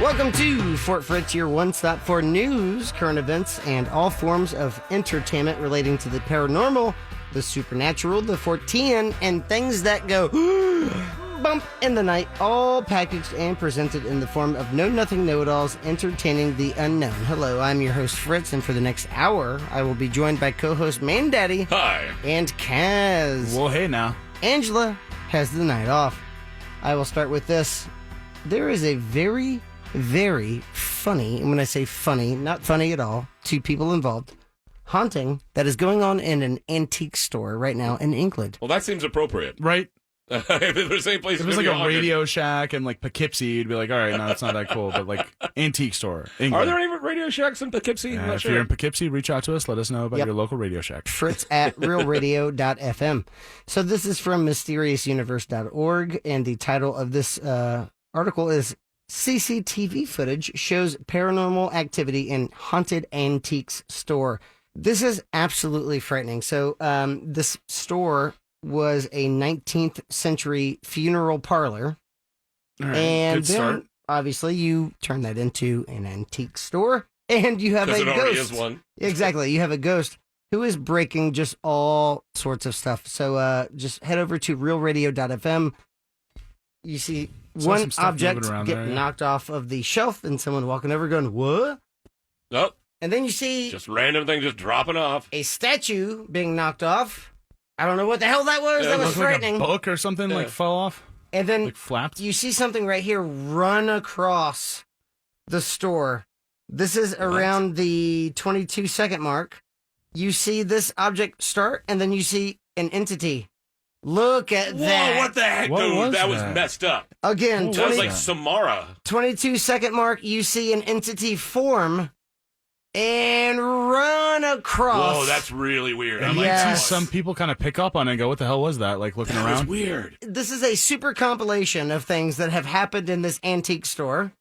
Welcome to Fort Fritz, your one-stop for news, current events, and all forms of entertainment relating to the paranormal, the supernatural, the Fortean, and things that go bump in the night, all packaged and presented in the form of know-nothing know-it-alls entertaining the unknown. Hello, I'm your host Fritz, and for the next hour, I will be joined by co-host Mandaddy. Hi. And Kaz. Well, hey now. Angela has the night off. I will start with this. There is a very funny, and when I say funny, not funny at all, to people involved, haunting that is going on in an antique store right now in England. Well, that seems appropriate. Right? If there's any place If it was like a Radio Shack and like Poughkeepsie, you'd be like, all right, no, it's not that cool. But like antique store, England. Are there any Radio Shacks in Poughkeepsie? If you're in Poughkeepsie, reach out to us. Let us know about your local Radio Shack. Fritz at realradio.fm. So this is from mysteriousuniverse.org, and the title of this article is CCTV footage shows paranormal activity in haunted antiques store. This is absolutely frightening. So this store was a 19th century funeral parlor. All right, and good start. Obviously you turn that into an antique store and you have a it already ghost. is one. Exactly. You have a ghost who is breaking just all sorts of stuff. So just head over to realradio.fm. You see one object get knocked off of the shelf and someone walking over going, what? Nope. And then you see just random thing just dropping off. A statue being knocked off. I don't know what the hell that was. That was frightening. Like a book or something like fell off. And then like flapped. You see something right here run across the store. This is around the 22-second mark. You see this object start, and then you see an entity. Look at that. Whoa, what the heck, dude? That was messed up. Again, that was like Samara. 22-second mark, you see an entity form and run across. Whoa, that's really weird. And like some people kind of pick up on it and go, what the hell was that? Like looking around. That was weird. This is a super compilation of things that have happened in this antique store.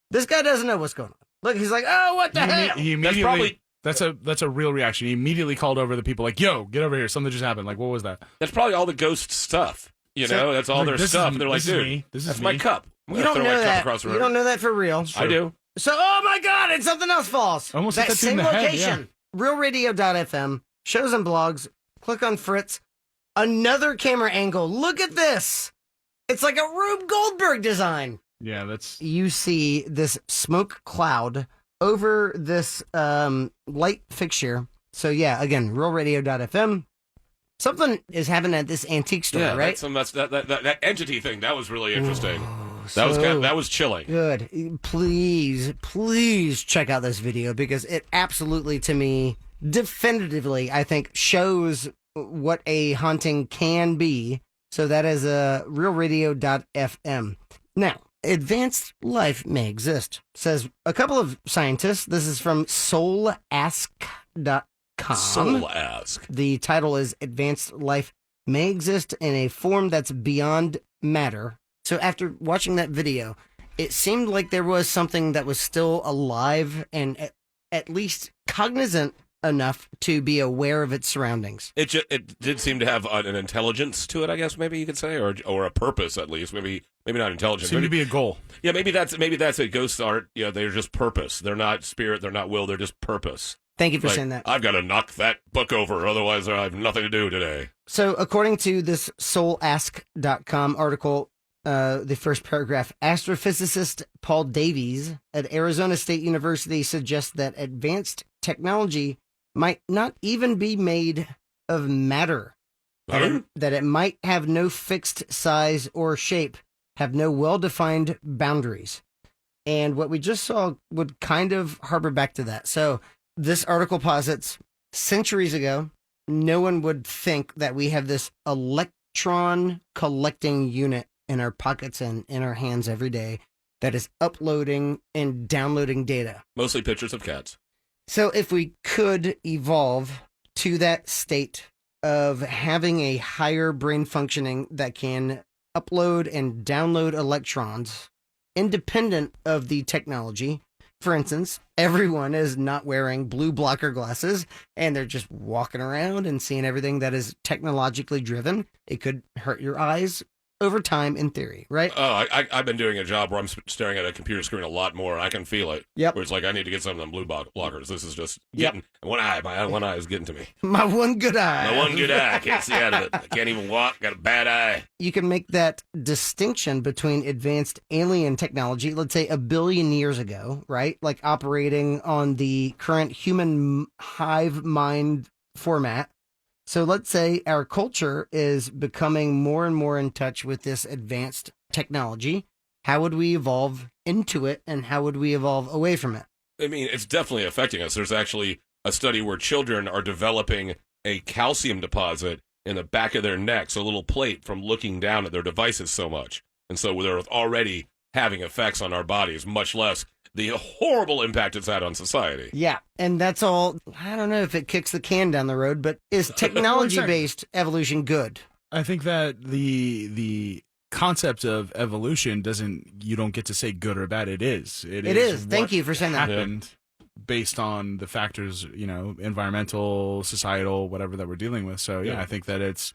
This guy doesn't know what's going on. Look, he's like, oh, what the hell? He immediately... That's a real reaction. He immediately called over the people like, yo, get over here. Something just happened. Like, what was that? That's probably all the ghost stuff. You know, that's all their stuff. And they're like, dude, that's my cup. You don't know that. You don't know that for real. I do. So, oh my God, and something else falls. Almost that same location. Head, yeah. Realradio.fm, shows and blogs, click on Fritz. Another camera angle. Look at this. It's like a Rube Goldberg design. Yeah, that's... You see this smoke cloud over this light fixture. So yeah, again, realradio.fm. Something is happening at this antique store, right? That entity thing, that was really interesting. Ooh, that was chilling. Good. Please check out this video because it absolutely, to me, definitively, I think, shows what a haunting can be. So that is realradio.fm. Now, advanced life may exist, says a couple of scientists. This is from soulask.com. Soul Ask. The title is Advanced Life May Exist in a Form That's Beyond Matter. So after watching that video, it seemed like there was something that was still alive and at least cognizant enough to be aware of its surroundings. It did seem to have an intelligence to it, I guess, maybe you could say, or a purpose at least. Maybe not intelligence. Seemed to be a goal. Yeah, maybe that's a ghost art. Yeah, they're just purpose. They're not spirit. They're not will. They're just purpose. Thank you for saying that. I've got to knock that book over, otherwise I have nothing to do today. So according to this soulask.com article, the first paragraph, astrophysicist Paul Davies at Arizona State University suggests that advanced technology might not even be made of matter, that it might have no fixed size or shape, have no well-defined boundaries. And what we just saw would kind of harbor back to that. So this article posits centuries ago, no one would think that we have this electron collecting unit in our pockets and in our hands every day that is uploading and downloading data. Mostly pictures of cats. So if we could evolve to that state of having a higher brain functioning that can upload and download electrons independent of the technology. For instance, everyone is not wearing blue blocker glasses and they're just walking around and seeing everything that is technologically driven. It could hurt your eyes over time in theory, right? Oh, I've been doing a job where I'm staring at a computer screen a lot more, and I can feel it. Yep. Where it's like, I need to get some of them blue blockers. This is just Yep. getting, my one eye is getting to me. My one good eye. My one good eye, I can't see out of it. I can't even walk, got a bad eye. You can make that distinction between advanced alien technology, let's say 1 billion years ago, right? Like operating on the current human hive mind format. So let's say our culture is becoming more and more in touch with this advanced technology. How would we evolve into it, and how would we evolve away from it? I mean, it's definitely affecting us. There's actually a study where children are developing a calcium deposit in the back of their necks, a little plate from looking down at their devices so much. And so they're already having effects on our bodies, much less the horrible impact it's had on society. Yeah, and that's all. I don't know if it kicks the can down the road, but is technology-based evolution good? I think that the concept of evolution you don't get to say good or bad. It is. It is. Thank you for saying that. Happened based on the factors, environmental, societal, whatever that we're dealing with. So yeah, I think that it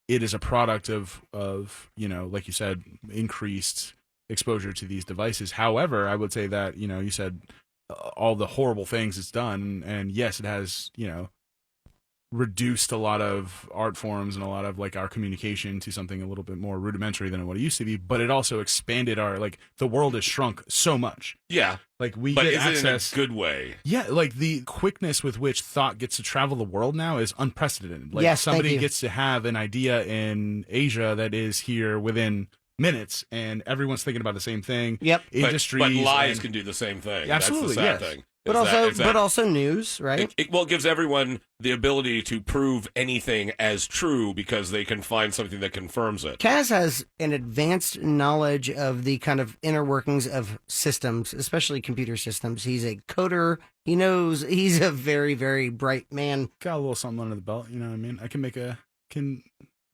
is a product of like you said, increased exposure to these devices. However, I would say that, you said all the horrible things it's done, and yes, it has, reduced a lot of art forms and a lot of like our communication to something a little bit more rudimentary than what it used to be, but it also expanded the world has shrunk so much. Yeah. Like we but get is access it in a good way? Yeah, like the quickness with which thought gets to travel the world now is unprecedented. Like yes, somebody gets to have an idea in Asia that is here within minutes, and everyone's thinking about the same thing. Yep. Industries, but lies can do the same thing. Absolutely, That's the sad yes. thing. But also news, right? It gives everyone the ability to prove anything as true because they can find something that confirms it. Kaz has an advanced knowledge of the kind of inner workings of systems, especially computer systems. He's a coder. He's a very, very bright man. Got a little something under the belt, you know what I mean? I can can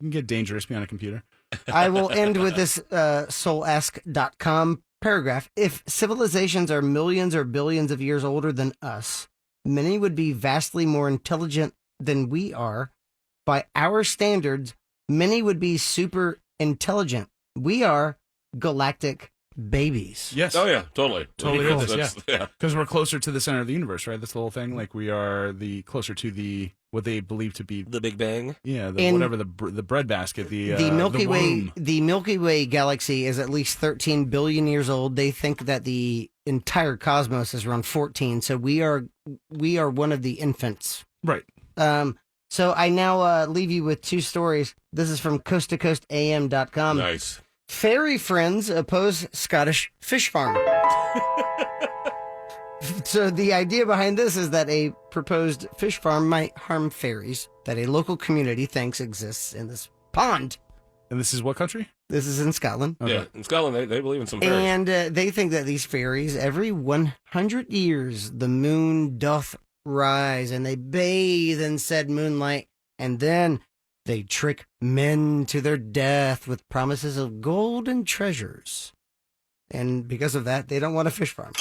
get dangerous behind a computer. I will end with this soulask.com paragraph. If civilizations are millions or billions of years older than us, many would be vastly more intelligent than we are. By our standards, many would be super intelligent. We are galactic babies. Yes. Oh, yeah, totally. Totally. Cool. Yeah. Because we're closer to the center of the universe, right? That's the whole thing. Like we are closer to what they believe to be the Big Bang. Yeah, the breadbasket, the Milky the Way. womb. The Milky Way galaxy is at least 13 billion years old. They think that the entire cosmos is around 14. So we are one of the infants. Right. So I now leave you with two stories. This is from coasttocoastam.com. Nice. Fairy friends oppose Scottish fish farm. So the idea behind this is that a proposed fish farm might harm fairies that a local community thinks exists in this pond. And this is what country? This is in Scotland. Okay. Yeah, in Scotland, they believe in some fairies. And they think that these fairies, every 100 years, the moon doth rise, and they bathe in said moonlight, and then they trick men to their death with promises of gold and treasures. And because of that, they don't want a fish farm.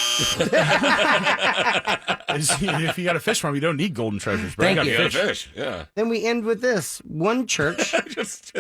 If you got a fish farm, you don't need golden treasures, bro. Thank got you. fish. Yeah. Then we end with this. One church, just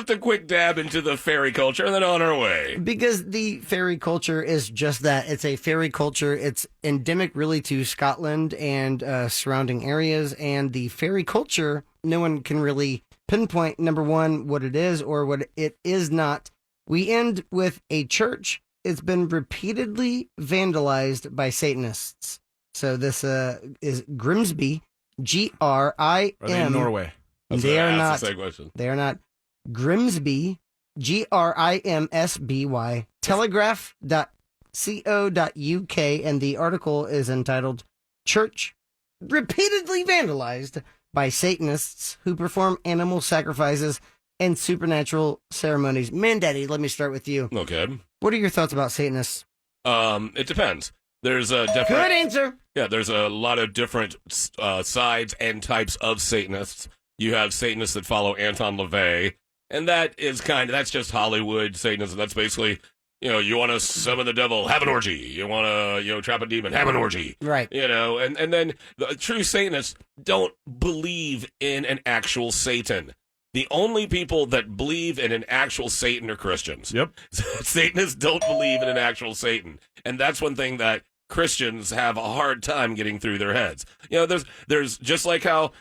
a quick dab into the fairy culture and then on our way. because the fairy culture is just that. It's a fairy culture. It's endemic really to Scotland and surrounding areas. And the fairy culture, no one can really pinpoint, number one, what it is or what it is not. We end with a church. It's been repeatedly vandalized by Satanists. So this is Grimsby, Grim. Are they in Norway? They are not. That's the same question. They are not. Grimsby, Grimsby, telegraph.co.uk, and the article is entitled Church Repeatedly Vandalized by Satanists Who Perform Animal Sacrifices and Supernatural Ceremonies. Mandaddy, let me start with you. Okay. What are your thoughts about Satanists? It depends. There's a different. Good answer. Yeah, there's a lot of different sides and types of Satanists. You have Satanists that follow Anton LaVey, and that's just Hollywood Satanism. That's basically, you want to summon the devil, have an orgy. You want to, trap a demon, have an orgy. Right. And then the true Satanists don't believe in an actual Satan. the only people that believe in an actual Satan are Christians. Yep. Satanists don't believe in an actual Satan. And that's one thing that Christians have a hard time getting through their heads. You know, there's just like how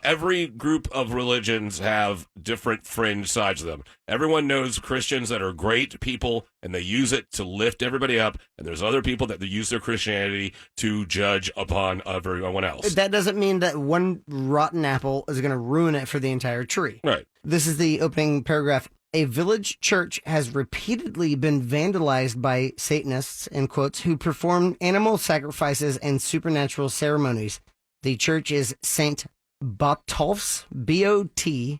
every group of religions have different fringe sides of them. Everyone knows Christians that are great people and they use it to lift everybody up, and there's other people that use their Christianity to judge upon everyone else. That doesn't mean that one rotten apple is going to ruin it for the entire tree. Right. This is the opening paragraph. A village church has repeatedly been vandalized by Satanists, in quotes, who perform animal sacrifices and supernatural ceremonies. The church is St. Botolph's, Botolphs,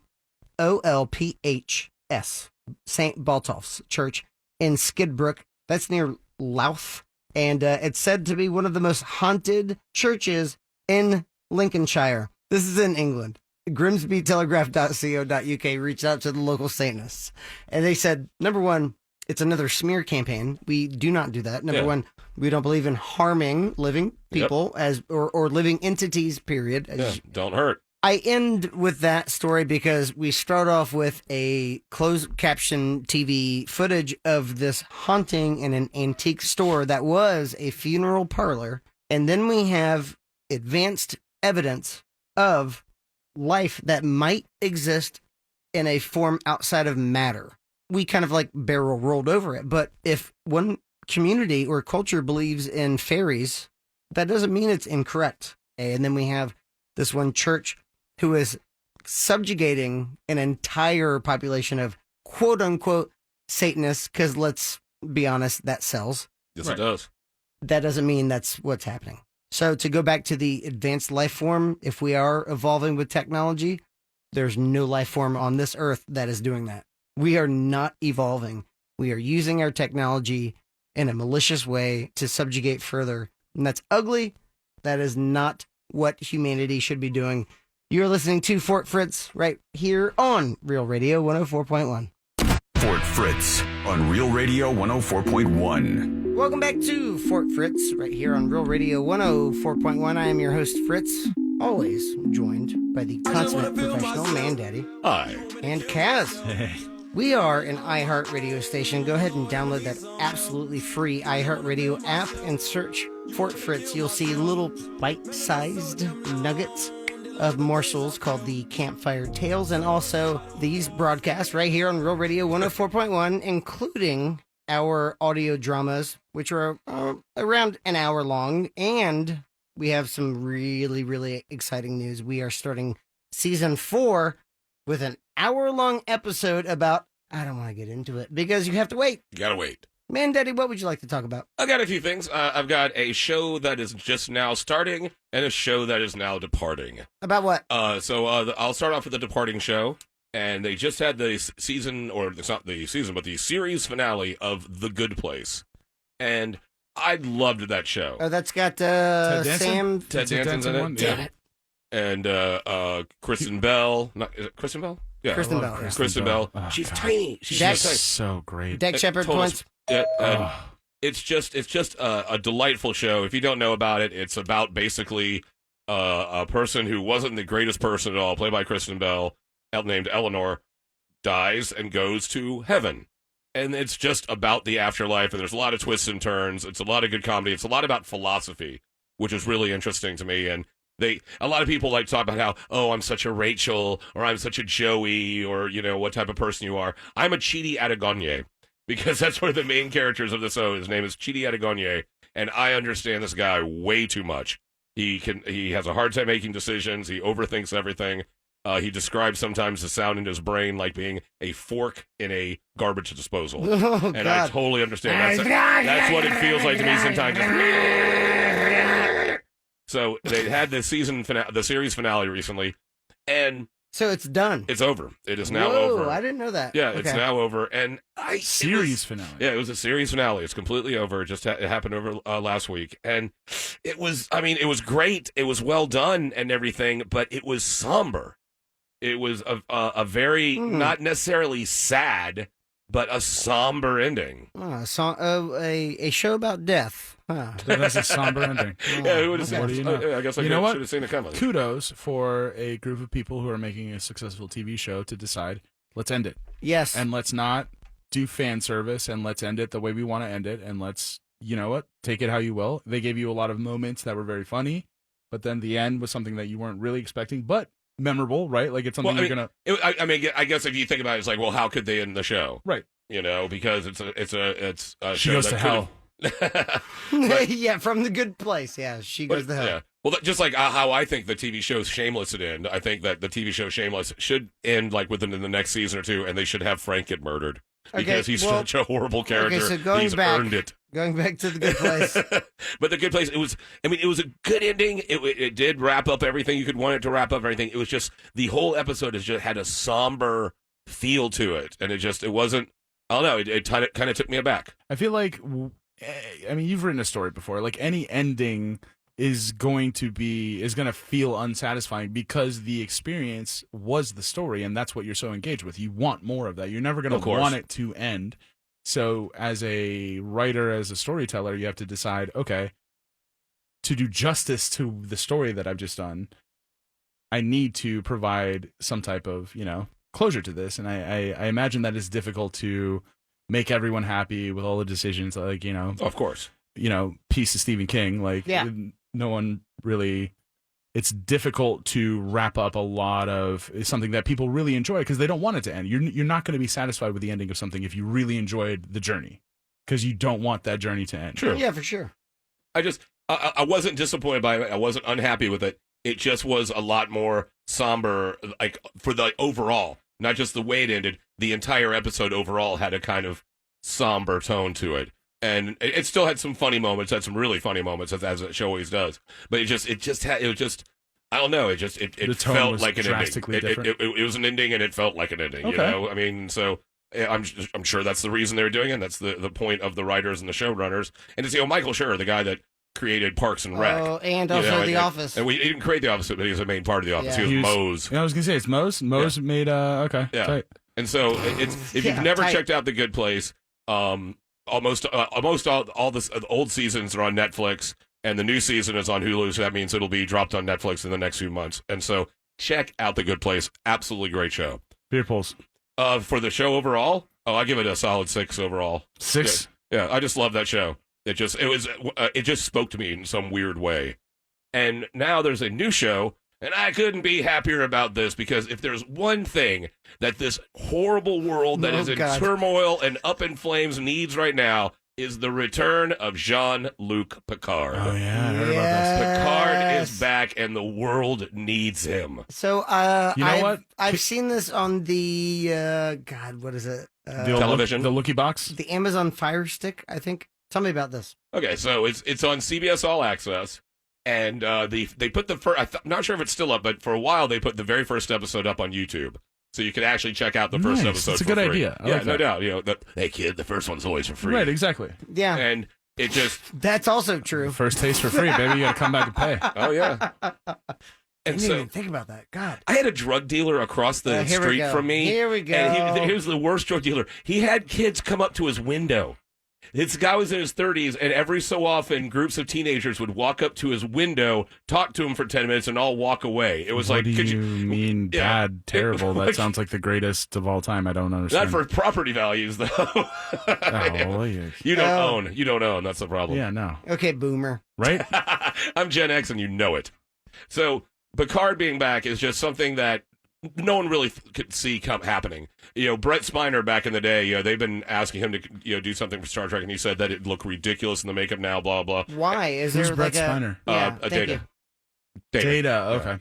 St. Botolph's Church in Skidbrook. That's near Louth. And it's said to be one of the most haunted churches in Lincolnshire. This is in England. GrimsbyTelegraph.co.uk reached out to the local Satanists. And they said, number one, it's another smear campaign. We do not do that. Number one, we don't believe in harming living people or living entities, period. Don't hurt. I end with that story because we start off with a closed caption TV footage of this haunting in an antique store that was a funeral parlor. And then we have advanced evidence of life that might exist in a form outside of matter. We kind of like barrel rolled over it. But if one community or culture believes in fairies, that doesn't mean it's incorrect. And then we have this one church who is subjugating an entire population of quote unquote Satanists, because let's be honest, that sells. Yes, It does. That doesn't mean that's what's happening. So to go back to the advanced life form, if we are evolving with technology, there's no life form on this earth that is doing that. We are not evolving. We are using our technology in a malicious way to subjugate further. And that's ugly. That is not what humanity should be doing. You're listening to Fort Fritz right here on Real Radio 104.1. Fort Fritz on Real Radio 104.1. Welcome back to Fort Fritz right here on Real Radio 104.1. I am your host, Fritz, always joined by the consummate professional Mandaddy. Hi. And Kaz. We are an iHeart radio station. Go ahead and download that absolutely free iHeart radio app and search Fort Fritz. You'll see little bite-sized nuggets of morsels called the Campfire Tales, and also these broadcasts right here on Real Radio 104.1, including our audio dramas, which are around an hour long. And we have some really, really exciting news. We are starting season 4 with an hour-long episode about, I don't want to get into it because you have to wait. You gotta wait. Mandaddy, what would you like to talk about? I got a few things. I've got a show that is just now starting and a show that is now departing. About what? So I'll start off with the departing show. And they just had the season, or it's not the season, but the series finale of The Good Place. And I loved that show. Oh, that's got Ted Sam. Ted Danson's in it. Damn it. And Kristen Bell. Is it Kristen Bell? Yeah. Kristen Bell. Kristen Bell. Oh, She's God. tiny. She's That's so tiny. So great. Deck Shepard Total points. Yeah, it's just a delightful show. If you don't know about it, it's about basically a person who wasn't the greatest person at all, played by Kristen Bell, named Eleanor, dies and goes to heaven. And it's just about the afterlife, and there's a lot of twists and turns. It's a lot of good comedy. It's a lot about philosophy, which is really interesting to me. And a lot of people like to talk about how, oh, I'm such a Rachel, or I'm such a Joey, or, you know, what type of person you are. I'm a Chidi Adagonye, because that's one of the main characters of the show. His name is Chidi Adagonye, and I understand this guy way too much. He has a hard time making decisions. He overthinks everything. He describes sometimes the sound in his brain like being a fork in a garbage disposal. Oh, and God. I totally understand. That's what it feels like to me sometimes. So they had the series finale recently, and So it's done. it's over. It is now Whoa, over. I didn't know that. Yeah, Okay. it's now over. And Series finale. Yeah, it was a series finale. It's completely over. It just it happened over last week. And it was great. It was well done and everything, but it was somber. It was a very, not necessarily sad, but a somber ending. A show about death. Huh. That's a somber ending. Yeah, who would have What do you know? I guess I You know what? should have seen it coming. Kudos for a group of people who are making a successful TV show to decide, let's end it. Yes. And let's not do fan service, and let's end it the way we want to end it, and let's, you know what, take it how you will. They gave you a lot of moments that were very funny, but then the end was something that you weren't really expecting, but memorable, right? Like, it's something I guess if you think about it, it's like, well, how could they end the show? Right. You know, because it's a She show goes that to hell. Yeah, from The Good Place. Yeah, she goes to hell. Yeah. Well, just like how I think the TV show Shameless would end, I think that the TV show Shameless should end like within the next season or two, and they should have Frank get murdered because he's such a horrible character. Okay, so going he's back, earned it. Going back to The Good Place. But The Good Place, it was a good ending. It did wrap up everything you could want it to wrap up everything. It was just, the whole episode has just had a somber feel to it, and it wasn't, I don't know, it kind of took me aback. I feel like, I mean, you've written a story before. Like, any ending is going to feel unsatisfying because the experience was the story, and that's what you're so engaged with. You want more of that. You're never going to want it to end. So as a writer, as a storyteller, you have to decide, okay, to do justice to the story that I've just done, I need to provide some type of, closure to this. And I imagine that it's difficult to make everyone happy with all the decisions, like, Of course. Piece of Stephen King, like, no one really, it's difficult to wrap up a lot of something that people really enjoy because they don't want it to end. You're not going to be satisfied with the ending of something if you really enjoyed the journey, because you don't want that journey to end. True. Yeah, for sure. I wasn't disappointed by it. I wasn't unhappy with it. It just was a lot more somber, like, for the overall, not just the way it ended. The entire episode overall had a kind of somber tone to it. And it still had some funny moments, had some really funny moments, as a show always does. But it was I don't know, it felt like an ending. It was an ending, and it felt like an ending. Okay. I mean, so I'm sure that's the reason they're doing it. And that's the point of the writers and the showrunners. And to see, Michael Schur, the guy that created Parks and Rec. Oh, and also The Office. And he didn't create The Office, but he was a main part of The Office. Yeah. He was Moe's. I was going to say, it's Moe's. Moe's made, okay. Yeah. Tight. And so if you've never checked out The Good Place, almost all the old seasons are on Netflix, and the new season is on Hulu, so that means it'll be dropped on Netflix in the next few months. And so check out The Good Place. Absolutely great show. Beer pulls. For the show overall, I give it a solid 6 overall. 6? Yeah, I just love that show. It just spoke to me in some weird way. And now there's a new show, and I couldn't be happier about this, because if there's one thing that this horrible world that is in turmoil and up in flames needs right now, is the return of Jean-Luc Picard. Oh, yeah, I heard about this. Picard is back, and the world needs him. So, you know what? I've seen this on the, what is it? Television? The Lookie Box? The Amazon Fire Stick, I think. Tell me about this. Okay, so it's on CBS All Access, and they put the first. I'm not sure if it's still up, but for a while they put the very first episode up on YouTube, so you could actually check out the first episode. That's a for good free. idea. Yeah, no doubt. Hey kid, the first one's always for free. Right, exactly. Yeah, and it just that's also true. First taste for free, baby. You got to come back and pay. Oh yeah. I didn't even think about that. God, I had a drug dealer across the street from me. Here we go. And here's the worst drug dealer. He had kids come up to his window. This guy was in his 30s, and every so often, groups of teenagers would walk up to his window, talk to him for 10 minutes, and all walk away. It was what like, do you mean bad, terrible? That sounds like the greatest of all time. I don't understand. Not for property values, though. You don't own. That's the problem. Yeah, no. Okay, boomer. Right? I'm Gen X, and you know it. So Picard being back is just something that no one really could see happening. Brett Spiner back in the day, they've been asking him to do something for Star Trek, and he said that it'd look ridiculous in the makeup now, blah, blah. Why? Is Who's there Brett like Spiner? Data. Okay.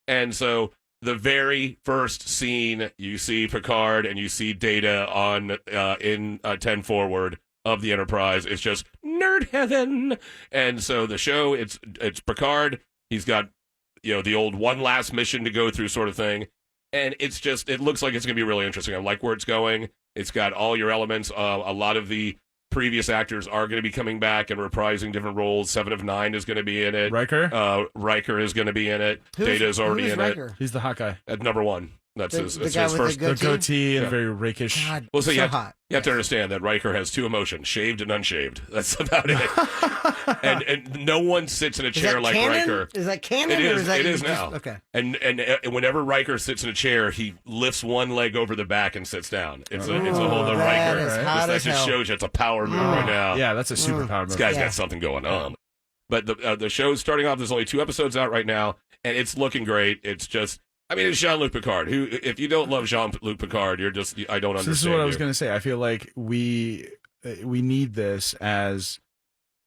And so the very first scene, you see Picard and you see Data on in 10 forward of the Enterprise. It's just nerd heaven. And so the show, it's Picard. He's got the old one last mission to go through sort of thing. And it looks like it's going to be really interesting. I like where it's going. It's got all your elements. A lot of the previous actors are going to be coming back and reprising different roles. 7 of 9 is going to be in it. Riker? Riker is going to be in it. Data is already in Riker? it. He's the hot guy. At number 1. That's The his guy with first. the The goatee and Yeah. very rakish. God, Well, so so hot. you have to understand that Riker has two emotions: shaved and unshaved. That's about it. and no one sits in a Is chair that like canon? Riker. Is that canon? It or is. is that It is just- now. Okay. And whenever Riker sits in a chair, he lifts one leg over the back and sits down. It's a whole other that Riker. is right? hot that as just hell. shows you it's a power move right now. Yeah, that's a superpower This move. guy's Yeah. got something going on. But the show's starting off. There's only 2 episodes out right now, and it's looking great. It's just, I mean, it's Jean-Luc Picard. Who, if you don't love Jean-Luc Picard, you're just, I don't understand. So this is what I was you. going to say. I feel like we need this as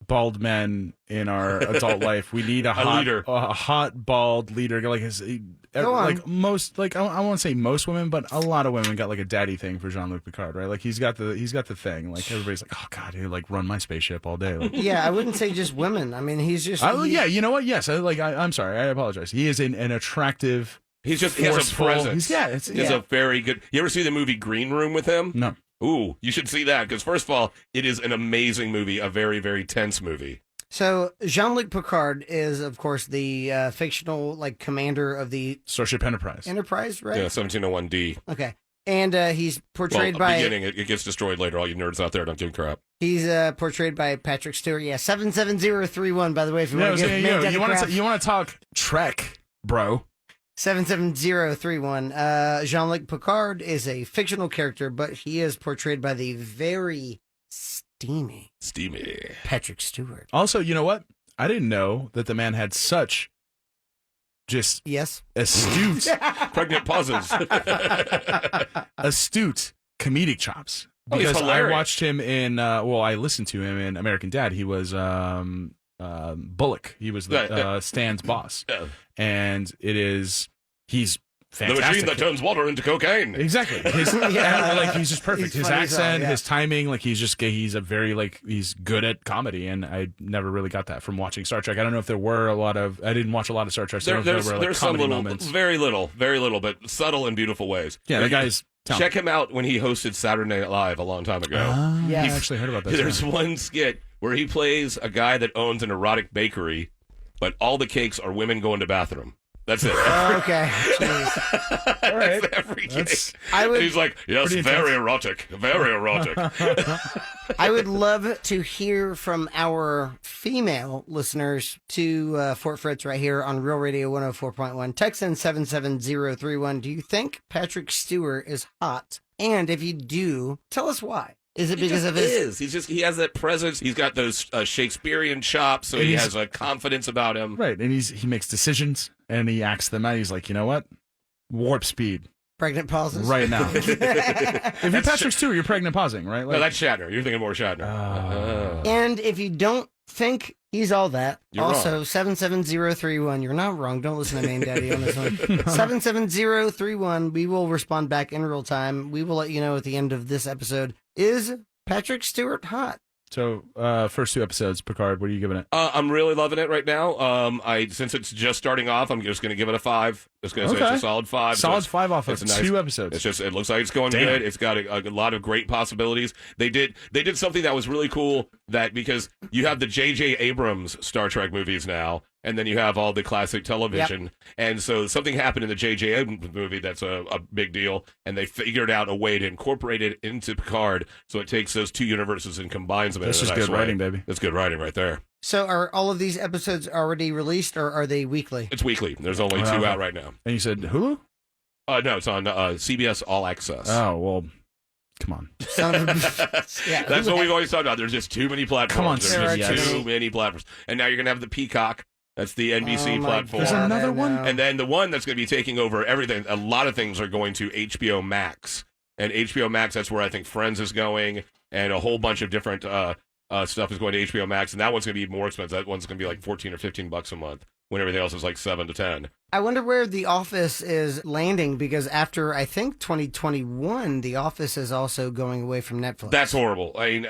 bald men in our adult life. We need a leader. hot bald leader. Like Go on. like most, like I won't say most women, but a lot of women got like a daddy thing for Jean-Luc Picard, right? Like he's got the thing. Like everybody's like, oh god, he'll like run my spaceship all day. Like, Yeah, I wouldn't say just women. I mean, he's just. yeah, you know what? Yes, I'm sorry. I apologize. He is an attractive. He has a forceful- presence. He's a very good. You ever see the movie Green Room with him? no. Ooh, you should see that because first of all, it is an amazing movie, a very, very tense movie. So Jean-Luc Picard is, of course, the fictional like commander of the Starship Enterprise. Enterprise, right? Yeah, 1701D. Okay, and he's portrayed Well, by. beginning, it gets destroyed later. All you nerds out there, don't give a crap. He's portrayed by Patrick Stewart. Yeah, 77031. By the way, if you Yeah, want to give Mandaddy crap. you want to talk Trek, bro? 77031. Jean-Luc Picard is a fictional character, but he is portrayed by the very steamy Patrick Stewart. Also, you know what? I didn't know that the man had such just Yes. astute, Pregnant pauses. astute comedic chops. Oh, he's Because I hilarious. watched him in, I listened to him in American Dad. He was Bullock. He was Stan's boss, Yeah. and he's The fantastic. machine that turns water into cocaine. Exactly. His, Yeah. and, like he's just perfect. He's His funny as hell, accent, yeah. his timing, like he's a very he's good at comedy, and I never really got that from watching Star Trek. I don't know if there were I didn't watch a lot of Star Trek. So I don't know if there were like There's some comedy little, moments. very little, but subtle and beautiful ways. Yeah, the guy's talented. Check him out when he hosted Saturday Night Live a long time ago. Yeah. I actually heard about this. There's one skit where he plays a guy that owns an erotic bakery, but all the cakes are women going to bathroom. That's it. Okay. Jeez. All right. That's every That's- cake. I would- And he's like, yes, Pretty very intense. erotic, very erotic. I would love to hear from our female listeners to Fort Fritz right here on Real Radio 104.1. Text in 77031. Do you think Patrick Stewart is hot? And if you do, tell us why. Is it because of his... He has that presence. He's got those Shakespearean chops, so And he he's- has a confidence about him. Right, and he makes decisions and he acts them out. He's like, you know what? Warp speed Pregnant pauses? right now. If you're Patrick Stewart, you're pregnant pausing, right? No, that's Shatner. You're thinking more Shatner. And if you don't think he's all that, You're also wrong. 77031. You're not wrong. Don't listen to Mandaddy on this one. 77031. We will respond back in real time. We will let you know at the end of this episode. Is Patrick Stewart hot? So, first 2 episodes, Picard, what are you giving it? I'm really loving it right now. Since it's just starting off, I'm just going to give it a 5. Just going to say it's a solid 5. Solid So 5 off of it's nice. 2 episodes. It's just, it looks like it's going Damn. good. It's got a lot of great possibilities. They did something that was really cool, that because you have the J.J. Abrams Star Trek movies now, and then you have all the classic television. And so something happened in the J.J. Abrams movie that's a big deal, and they figured out a way to incorporate it into Picard, so it takes those 2 universes and combines them This in is a nice good way. writing, baby. That's good writing right there. So are all of these episodes already released or are they weekly? It's weekly. There's only 2 out right now. And you said Hulu? No, it's on CBS All Access. Oh, well, come on. Son of a... yeah. That's what we've always talked about. There's just too many platforms. Come on, There's just CBS. too many platforms. And now you're going to have the Peacock. That's the NBC Oh my platform. There's God, another I one? know. And then the one that's going to be taking over everything, a lot of things are going to HBO Max. And HBO Max, that's where I think Friends is going, and a whole bunch of different stuff is going to HBO Max. And that one's going to be more expensive. That one's going to be like $14 or $15 a month, when everything else is like 7 to 10. I wonder where The Office is landing because after, I think, 2021, The Office is also going away from Netflix. That's horrible. I mean,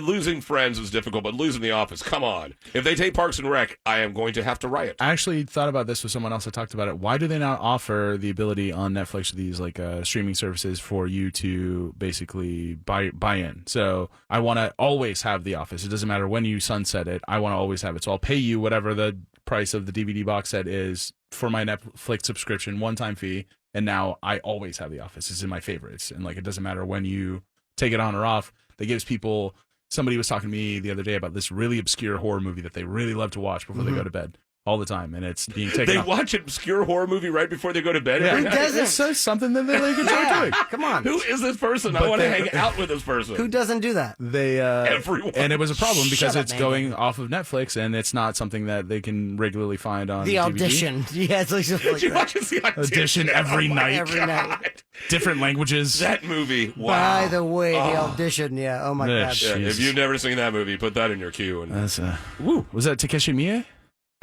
losing Friends is difficult, but losing The Office, come on. If they take Parks and Rec, I am going to have to riot. I actually thought about this with someone else. I talked about it. Why do they not offer the ability on Netflix or these like streaming services for you to basically buy in? So I want to always have The Office. It doesn't matter when you sunset it. I want to always have it. So I'll pay you whatever the price of the DVD box set is for my Netflix subscription, one-time fee, and now I always have The Office. It's in my favorites, and like it doesn't matter when you take it on or off. That gives people. Somebody was talking to me the other day about this really obscure horror movie that they really love to watch before they go to bed. All the time, and it's being taken. They off. watch an obscure horror movie right before they go to bed. Yeah. Every Who night? doesn't? It's just something that they like enjoy doing. Come on. Who is this person? I want to hang out with this person. Who doesn't do that? They Everyone. and it was a problem because Shut up, it's man. going off of Netflix, and it's not something that they can regularly find on The DVD. Audition. Yeah, it's like something like Did you that. watch the Audition every Oh my night. Every night. God. Different languages. That movie. Wow. By the way, The Audition. Yeah. Oh my Yeah, God. shit. Yeah, if you've never seen that movie, put that in your queue. And That's was that Takeshi Miike?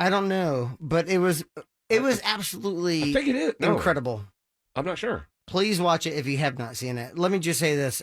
I don't know, but it was absolutely I think it is. No, incredible. I'm not sure. Please watch it if you have not seen it. Let me just say this.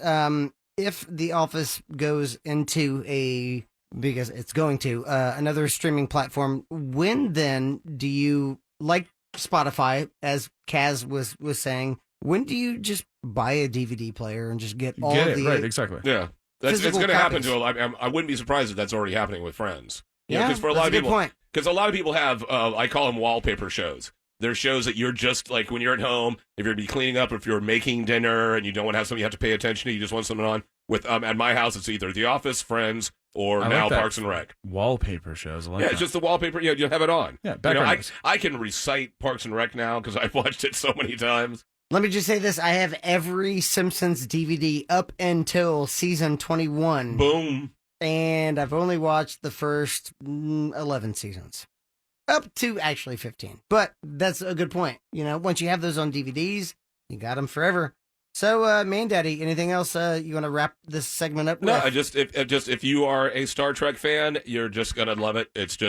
If The Office goes into because it's going to, another streaming platform, when then do you, like Spotify, as Kaz was saying, when do you just buy a DVD player and just get all Get of it the... right, exactly. Yeah. It's Physical going to happen copies. to a lot. I wouldn't be surprised if that's already happening with Friends. You know, Yeah, 'cause for a that's lot a of good people, point. because a lot of people have, I call them wallpaper shows. They're shows that you're just like when you're at home, if you're be cleaning up, if you're making dinner and you don't want to have something you have to pay attention to, you just want something on. With at my house, it's either The Office, Friends, or I now like that. Parks and Rec. Wallpaper shows. I like Yeah, that. it's just the wallpaper. Yeah, you have it on. Yeah, You know, background. I can recite Parks and Rec now because I've watched it so many times. Let me just say this. I have every Simpsons DVD up until season 21. Boom. And I've only watched the first 11 seasons. Up to actually 15. But that's a good point. You know, once you have those on DVDs, you got them forever. So, Mandaddy, anything else you want to wrap this segment up with? No, if you are a Star Trek fan, you're just gonna love it. It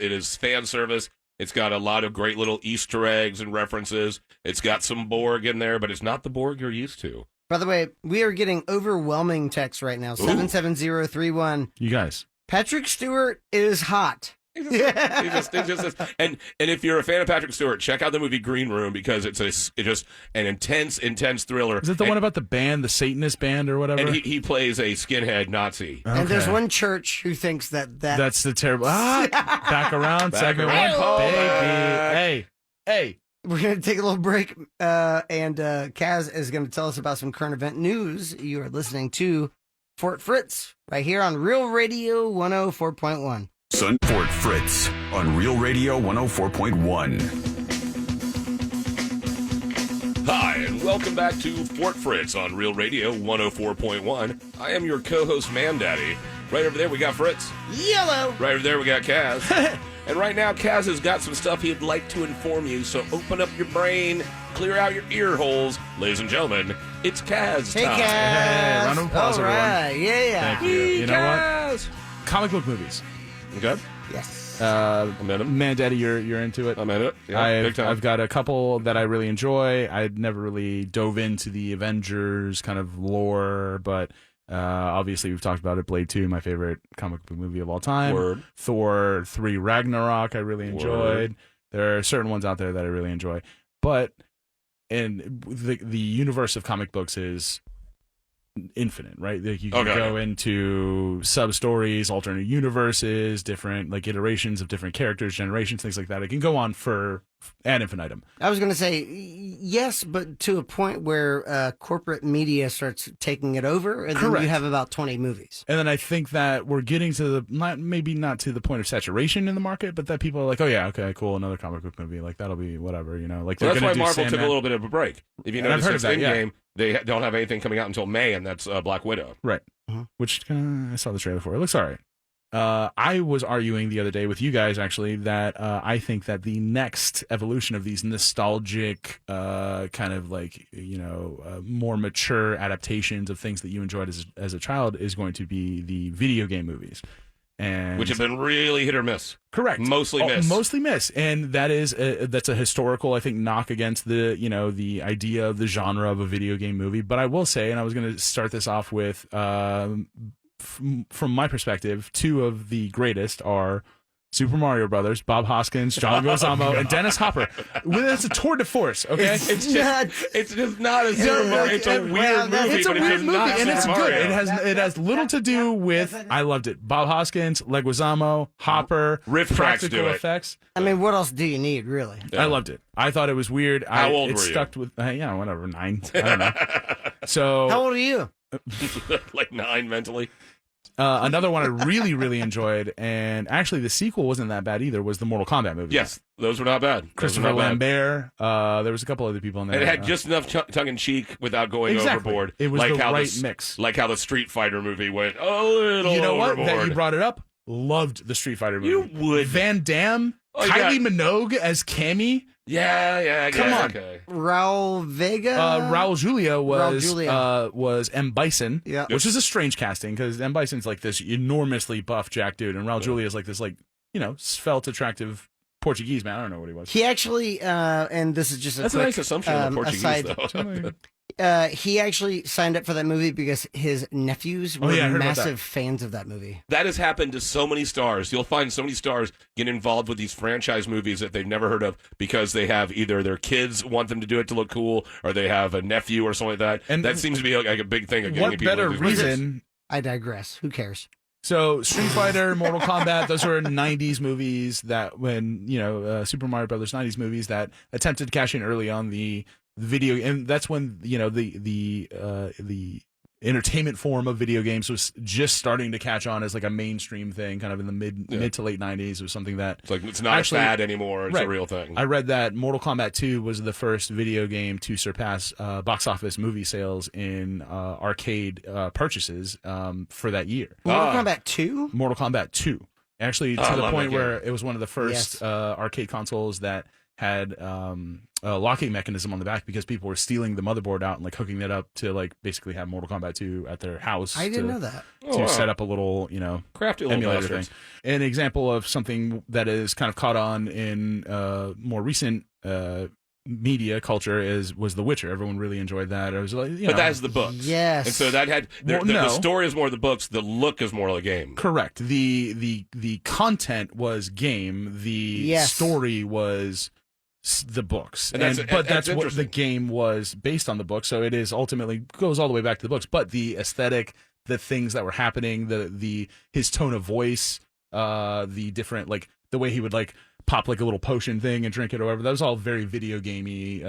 is fan service. It's got a lot of great little Easter eggs and references. It's got some Borg in there, but it's not the Borg you're used to. By the way, we are getting overwhelming texts right now. 77031. You guys. Patrick Stewart is hot. He just is. And if you're a fan of Patrick Stewart, check out the movie Green Room because it's just an intense thriller. Is it the one about the band, the Satanist band or whatever? And he plays a skinhead Nazi. And there's Okay. one church who thinks That's the terrible. Back around, Back segment around, one, call baby. back. Hey. We're going to take a little break, and Kaz is going to tell us about some current event news. You are listening to Fort Fritz right here on Real Radio 104.1. Fort Fritz on Real Radio 104.1. Hi, and welcome back to Fort Fritz on Real Radio 104.1. I am your co-host, Mandaddy. Right over there, we got Fritz. Yellow! Right over there, we got Kaz. And right now, Kaz has got some stuff he'd like to inform you, so open up your brain, clear out your ear holes. Ladies and gentlemen, it's Kaz Hey, time. Kaz! Hey, round of applause, All everyone. right, yeah. Thank you. You know what? Kaz! Comic book movies. Okay, Yes. I'm in 'em. Daddy, you're into it. I'm in it. Yeah, big time. I've got a couple that I really enjoy. I'd never really dove into the Avengers kind of lore, but obviously we've talked about it. Blade 2, my favorite comic book movie of all time. Word. Thor 3 Ragnarok, I really enjoyed. There are certain ones out there that I really enjoy. But the universe of comic books is infinite, right? Like you can go into sub stories, alternate universes, different like iterations of different characters, generations, things like that. It can go on for ad infinitum. I was going to say yes, but to a point where corporate media starts taking it over, and then Correct. you have about 20 movies. And then I think that we're getting to maybe not to the point of saturation in the market, but that people are like, oh yeah, okay, cool, another comic book movie, like that'll be whatever, you know. Like Well, that's they're why gonna do Marvel took a Sandman. little bit of a break. If you And I've notice, heard of since that, yeah. Endgame, they don't have anything coming out until May, and that's Black Widow. Right. Mhm. Which I saw the trailer for. It looks all right. I was arguing the other day with you guys, actually, that I think that the next evolution of these nostalgic, kind of like, more mature adaptations of things that you enjoyed as a child is going to be the video game movies. And Which have been really hit or miss. correct. Mostly miss. Mostly miss. And that is that's a historical, I think, knock against the idea of the genre of a video game movie. But I will say, and I was going to start this off with, from my perspective, two of the greatest are Super Mario Brothers, Bob Hoskins, John Leguizamo, and Dennis Hopper. Well, it's a tour de force, okay? It's just not a Super Mario. It's a weird movie, It's a but it's weird just movie, not and it's Super good. Mario. It has little to do with. I loved it. Bob Hoskins, Leguizamo, Hopper, Riff tracks practical do it. effects. I mean, what else do you need, really? I loved it. I thought it was weird. How old it were you? stuck with whatever, 9. I don't know. So How old are you? Like 9 mentally. another one I really, really enjoyed, and actually the sequel wasn't that bad either, was the Mortal Kombat movie. Yes, those were not bad. Christopher Lambert. There was a couple other people in there. And it had just enough tongue-in-cheek without going Exactly. overboard. It was like the how right mix. Like how the Street Fighter movie went a little You know what? overboard. That you brought it up. Loved the Street Fighter movie. You would. Van Damme, Oh, Kylie Minogue as Cammy. Yeah, Come on. Okay. Raul Vega? Raul Julia was Raul Julia. Was M. Bison, Yeah. which is a strange casting because M. Bison's like this enormously buff Jack dude, and Raul Julia is like this svelte, attractive Portuguese man. I don't know what he was. He actually, and this is just That's a quick, nice assumption on the Portuguese, aside, though. he actually signed up for that movie because his nephews were I heard about massive that. fans of that movie. That has happened to so many stars. You'll find so many stars get involved with these franchise movies that they've never heard of because they have either their kids want them to do it to look cool, or they have a nephew or something like that. And that seems to be like a big thing. Of getting What people better into these movies. reason? I digress. Who cares? So Street Fighter, Mortal Kombat, those are 90s movies that when, Super Mario Brothers 90s movies that attempted to cash in early on the video, and that's when, the entertainment form of video games was just starting to catch on as like a mainstream thing, kind of in the mid to late 90s. It was something that It's not actually, a fad anymore. It's right. a real thing. I read that Mortal Kombat 2 was the first video game to surpass box office movie sales in arcade purchases for that year. Mortal Kombat 2? Mortal Kombat 2. Actually, to I the love point that game. where it was one of the first arcade consoles that had a locking mechanism on the back because people were stealing the motherboard out and like hooking it up to like basically have Mortal Kombat 2 at their house. I didn't know that. To set up a little, Crafty little emulator thing. bastards. An example of something that is kind of caught on in more recent media culture was The Witcher. Everyone really enjoyed that. It was like, But that's the books. Yes. And so that had the story is more the books. The look is more the game. correct. The content was game. The story was the books, And that's what the interesting. game was based on the book. So it is ultimately goes all the way back to the books. But the aesthetic, the things that were happening, his tone of voice, the different the way he would pop a little potion thing and drink it or whatever. That was all very video gamey.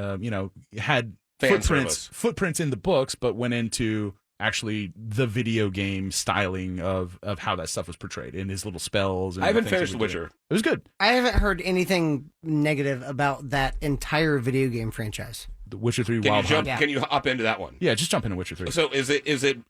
Had Fan footprints in the books, but went into actually the video game styling of how that stuff was portrayed in his little spells. And I haven't the things finished he The would do. Witcher. It was good. I haven't heard anything negative about that entire video game franchise. The Witcher 3 Can you Wild jump? Hunt. Can you hop into that one? Yeah, just jump into Witcher 3. So is it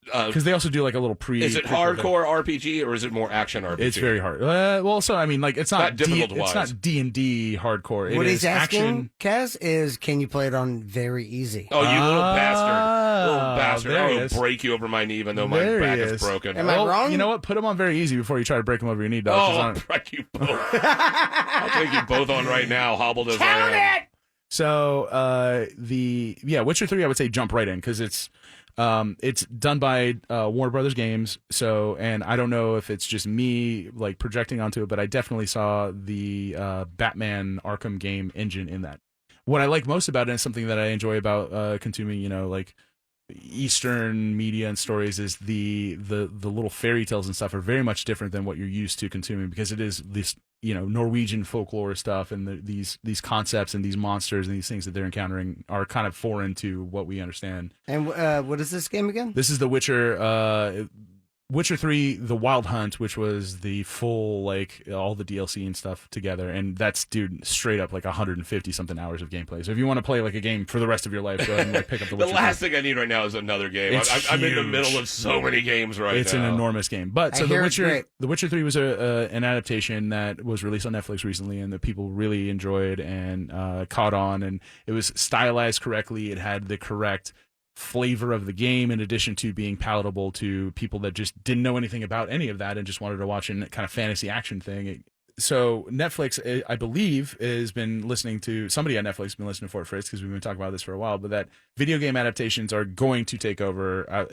Because they also do a little pre. is it hardcore RPG or is it more action RPG? It's very hard. It's not difficult It's not D&D hardcore. What it he's is asking, action. Kaz, is can you play it on very easy? Oh, you little bastard! Little bastard! there I he will is. break you over my knee, even though my There he back is is. broken. Am I wrong? You know what? Put them on very easy before you try to break them over your knee, dog. Oh, I'll break you both. I'll take you both on right now, hobbled as I am. So Witcher 3, I would say jump right in because it's done by Warner Brothers Games. So, and I don't know if it's just me projecting onto it, but I definitely saw the Batman Arkham game engine in that. What I like most about it, and something that I enjoy about consuming, Eastern media and stories, is the little fairy tales and stuff are very much different than what you're used to consuming because it is this Norwegian folklore stuff and these concepts and these monsters and these things that they're encountering are kind of foreign to what we understand. And what is this game again? This is The Witcher 3, The Wild Hunt, which was the full, all the DLC and stuff together. And that's, dude, straight up 150 something hours of gameplay. So if you want to play a game for the rest of your life, go ahead and pick up The The Witcher last 3. thing I need right now is another game. It's I'm in the huge. middle of so many games right It's now. an enormous game. But so I The hear it's great. Witcher 3 was an adaptation that was released on Netflix recently and that people really enjoyed and caught on. And it was stylized correctly. It had the correct flavor of the game in addition to being palatable to people that just didn't know anything about any of that and just wanted to watch a kind of fantasy action thing. So Netflix, I believe, has been listening to somebody at Netflix has been listening for it, Fritz, because we've been talking about this for a while, but that video game adaptations are going to take over,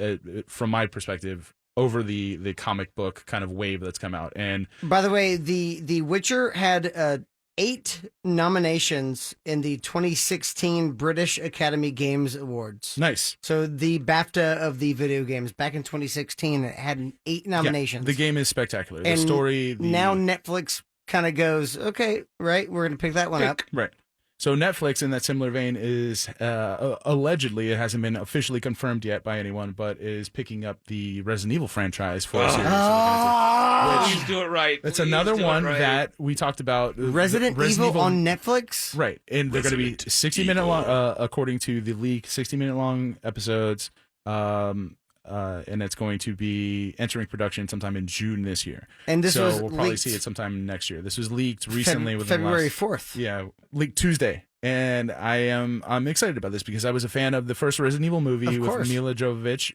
from my perspective, over the comic book kind of wave that's come out. And by the way, the Witcher had 8 nominations in the 2016 British Academy Games Awards. nice. So the BAFTA of the video games back in 2016, it had 8 nominations. The game is spectacular. The And story. now Netflix kind of goes, okay, right, we're going to pick that one up. Right. So Netflix, in that similar vein, is allegedly, it hasn't been officially confirmed yet by anyone, but is picking up the Resident Evil franchise for a series. Please do it right. That's Please another do it one right. that we talked about. Resident Evil on Netflix? Right. And they're going to be 60-minute long, according to the leak, 60-minute long episodes. And it's going to be entering production sometime in June this year. And this was we'll probably leaked see it sometime next year. This was leaked recently within February the last, 4th. Yeah, leaked Tuesday. And I'm excited about this because I was a fan of the first Resident Evil movie with Mila Jovovich.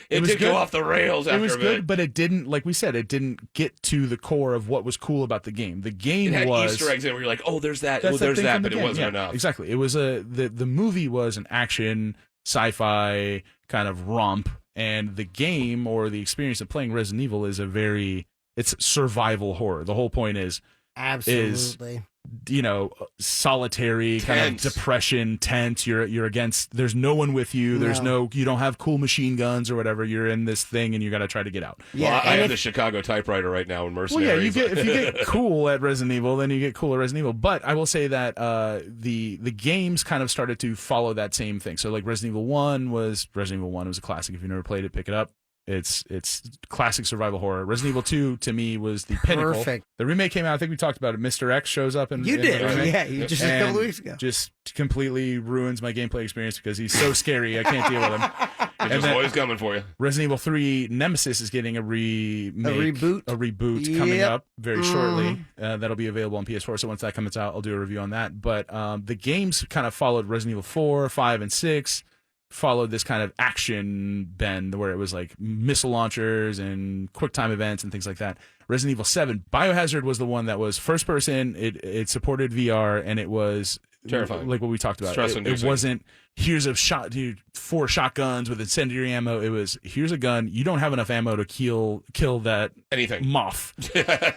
It did go off the rails after it was a bit. good, but it didn't, like we said, it didn't get to the core of what was cool about the game. The game It had was Easter eggs in where you're like, oh, there's that, that's oh, there's thing that, from the but it game. wasn't Yeah, enough. Exactly. It was the movie was an action sci-fi kind of romp, and the game or the experience of playing Resident Evil is it's survival horror. The whole point is Absolutely. Solitary kind of depression, tense. You're against. There's no one with you. There's you don't have cool machine guns or whatever. You're in this thing and you got to try to get out. Yeah, well, I have the Chicago typewriter right now in Mercenaries. Well, yeah, if you get cool at Resident Evil, then you get cool at Resident Evil. But I will say that the games kind of started to follow that same thing. So like Resident Evil 1 was a classic. If you never played it, pick it up. It's classic survival horror. Resident Evil 2 to me was the pinnacle. Perfect. The remake came out. I think we talked about it. Mr. X shows up in You in did, the remake, yeah. Just a couple weeks ago. Just completely ruins my gameplay experience because he's so scary. I can't deal with him. He's always coming for you. Resident Evil 3 Nemesis is getting a reboot Yep. coming up very shortly. That'll be available on PS4. So once that comes out, I'll do a review on that. But the games kind of followed Resident Evil 4, 5, and 6. Followed this kind of action bend where it was like missile launchers and quick time events and things like that. Resident Evil 7, Biohazard was the one that was first person. It supported VR and it was terrifying, like what we talked about. Stress-inducing. It wasn't here's a 4 shotguns with incendiary ammo. It was here's a gun. You don't have enough ammo to kill that anything moth.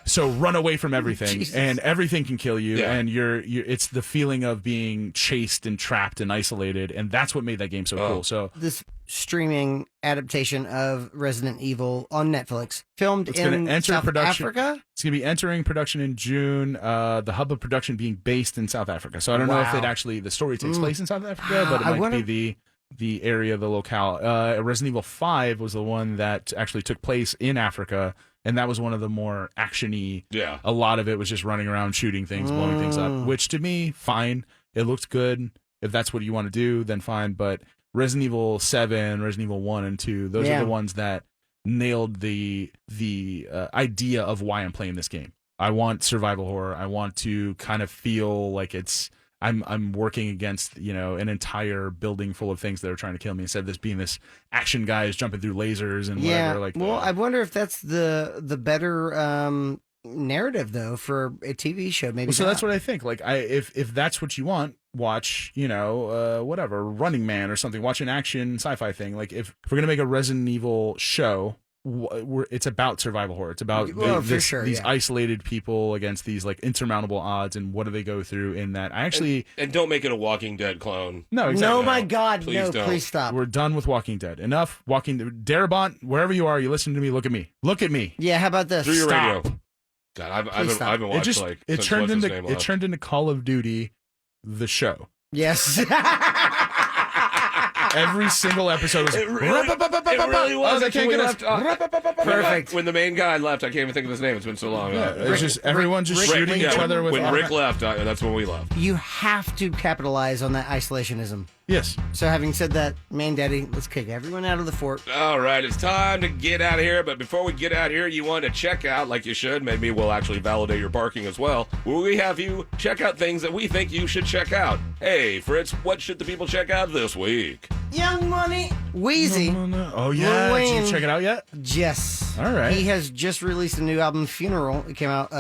So run away from everything, and everything can kill you. Yeah. And you're it's the feeling of being chased and trapped and isolated, and that's what made that game so cool. So this streaming adaptation of Resident Evil on Netflix, filmed in South Africa. It's going to be entering production in June. The hub of production being based in South Africa. So I don't know if the story takes place in South Africa, but it might be the area, the locale. Resident Evil 5 was the one that actually took place in Africa, and that was one of the more action-y. Yeah. A lot of it was just running around, shooting things, blowing things up, which to me, fine. It looked good. If that's what you want to do, then fine. But Resident Evil 7, Resident Evil 1 and 2, those are the ones that nailed the idea of why I'm playing this game. I want survival horror. I want to kind of feel like I'm working against, an entire building full of things that are trying to kill me, instead of this being this action guys jumping through lasers and whatever. Well, I wonder if that's the better narrative though for a TV show. Maybe. So that's what I think. Like, if that's what you want, watch whatever Running Man or something. Watch an action sci-fi thing. Like if we're gonna make a Resident Evil show, it's about survival horror. It's about these isolated people against these like insurmountable odds, and what do they go through in that. I actually and don't make it a Walking Dead clone. No, exactly. No, my God, please don't. Please stop. We're done with Walking Dead. Enough. Darabont, wherever you are, you listen to me. Look at me. Look at me. Yeah, how about this? Through your Stop. radio. God, I haven't watched it turned into Call of Duty, the show. Yes. Every single episode was. It really was. Perfect. When the main guy left, I can't even think of his name. It's been so long. It's just everyone just shooting each other with. When Rick left, that's when we left. You have to capitalize on that isolationism. Yes. So having said that, Mandaddy, let's kick everyone out of the fort. All right, it's time to get out of here. But before we get out here, you want to check out, like you should, maybe we'll actually validate your barking as well, where we have you check out things that we think you should check out. Hey, Fritz, what should the people check out this week? Young Money. Wheezy. Oh, yeah. Lil Did Wayne. you check it out yet? Yes. All right. He has just released a new album, Funeral. It came out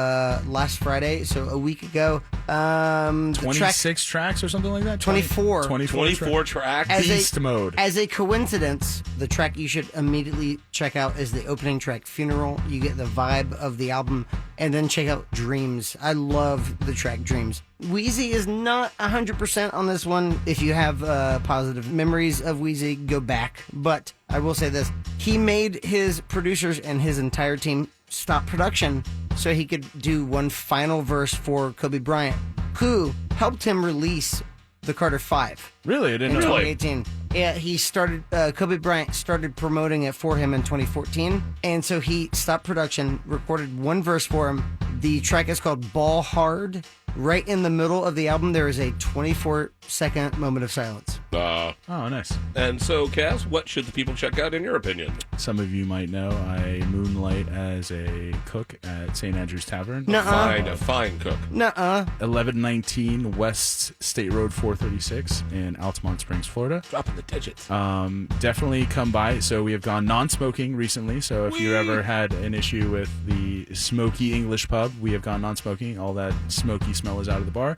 last Friday, so a week ago. 26 tracks or something like that? 24. 24 tracks. Beast mode. As a coincidence, the track you should immediately check out is the opening track, Funeral. You get the vibe of the album, and then check out Dreams. I love the track Dreams. Wheezy is not 100% on this one. If you have positive memories of Wheezy, go back. But I will say this. He made his producers and his entire team stop production so he could do one final verse for Kobe Bryant, who helped him release the Carter 5. Really? I didn't In know. 2018. Yeah, he started, Kobe Bryant started promoting it for him in 2014. And so he stopped production, recorded one verse for him. The track is called Ball Hard. Right in the middle of the album, there is a 24-second moment of silence. Oh, nice. And so, Cass, what should the people check out in your opinion? Some of you might know I moonlight as a cook at St. Andrew's Tavern. A fine cook. 1119 West State Road 436 in Altamont Springs, Florida. Dropping the digits. Definitely come by. So we have gone non-smoking recently. So if you ever had an issue with the smoky English pub, we have gone non-smoking. All that smoky smell is out of the bar.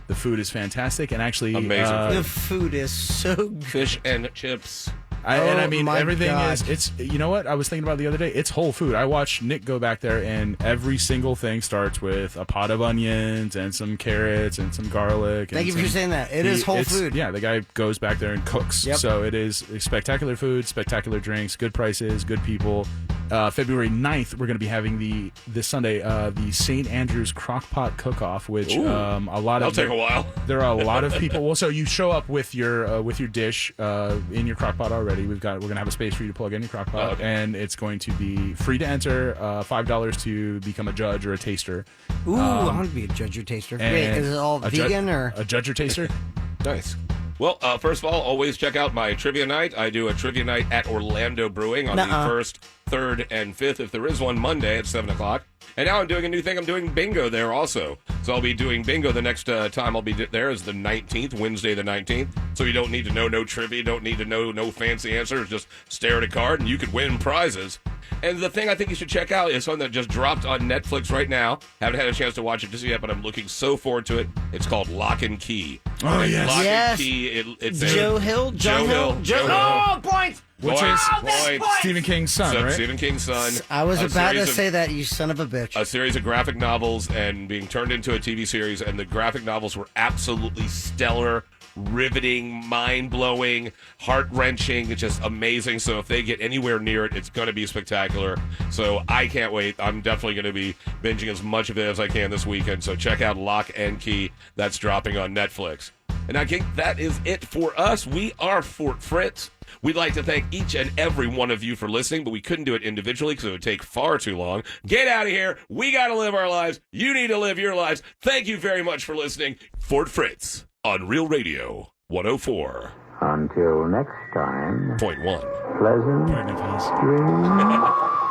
The food is fantastic, and actually, amazing. The food is so good. Fish and chips. Everything God. is. It's, you know what I was thinking about the other day. It's whole food. I watched Nick go back there, and every single thing starts with a pot of onions and some carrots and some garlic. Thank you for saying that. It is whole food. Yeah, the guy goes back there and cooks. Yep. So it is spectacular food, spectacular drinks, good prices, good people. February 9th, we're going to be having this Sunday the St. Andrew's Crockpot Cook-Off, which a lot of That'll take a while. There are a lot of people. Well, so you show up with your dish in your crockpot already. We're gonna have a space for you to plug in your crockpot, and it's going to be free to enter. $5 to become a judge or a taster. Ooh, I want to be a judge or taster. Wait, is it all vegan or a judge or taster? Nice. Well, first of all, always check out my trivia night. I do a trivia night at Orlando Brewing on the 1st, 3rd, and 5th, if there is one, Monday at 7 o'clock. And now I'm doing a new thing. I'm doing bingo there also. So I'll be doing bingo the next time I'll be there is the 19th, Wednesday the 19th. So you don't need to know no trivia, don't need to know no fancy answers. Just stare at a card and you could win prizes. And the thing I think you should check out is something that just dropped on Netflix right now. Haven't had a chance to watch it just yet, but I'm looking so forward to it. It's called Lock and Key. Oh, yes. Lock Yes. and Key. It's Joe Hill? Joe Hill. Oh, points! Which is Points. Stephen King's son, So, right? Stephen King's son. I was A about to series of- say that, you son of a bitch. A series of graphic novels and being turned into a TV series, and the graphic novels were absolutely stellar, riveting, mind-blowing, heart-wrenching. It's just amazing. So if they get anywhere near it, it's going to be spectacular. So I can't wait. I'm definitely going to be binging as much of it as I can this weekend. So check out Lock and Key. That's dropping on Netflix. And I think that is it for us. We are Fort Fritz. We'd like to thank each and every one of you for listening, but we couldn't do it individually because it would take far too long. Get out of here. We got to live our lives. You need to live your lives. Thank you very much for listening. Fort Fritz on Real Radio 104. Until next time, Point one. pleasant Pregnant, fellas. dreams.